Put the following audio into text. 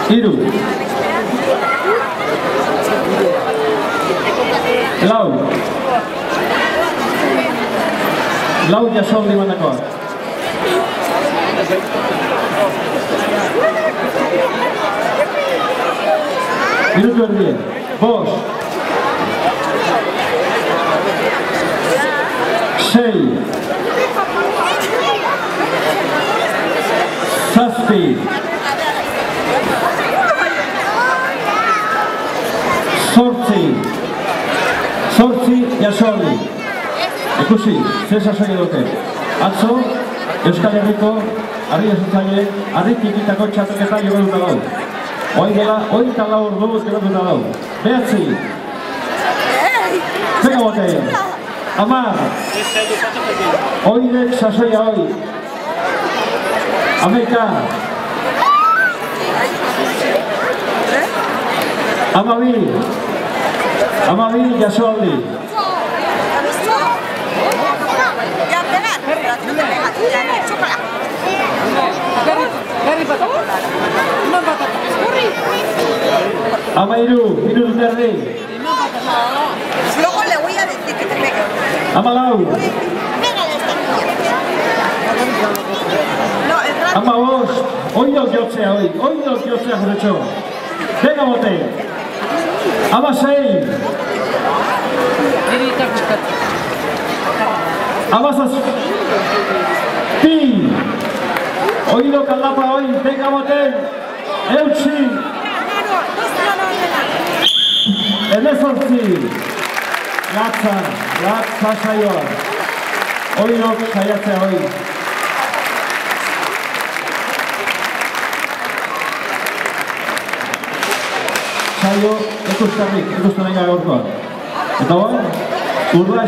Hiru. Lau. Lau Jasoldi bandakoak. Minutu erdien. Bost. 6. 7. 8 Jasoldi. Ikusi, zer sasoi dute. Atzo, Euskal Herriko harri esutzaile, harri tikitako txapelketa jogatuta gau. Hoi dela, 24 ordu jogatuta gau. 9. Zega bote. 10. Hoidek sasoia hoi. 11. 12 Jasoldi. Amairu, minutu terdi. Luego le voy a decir que te pegue. Amalau. Amabos, oido jotzea hoi, oido jotzea juretxo. Venga bote. Amasei. Amasaz. Pi. Oido kaldapa hoi, venga bote. Eutsi. Emezortzi. Latza saioa. Oido saiatzea hoi. Saio ikusten nahi gaurkoa. Eta hor, urra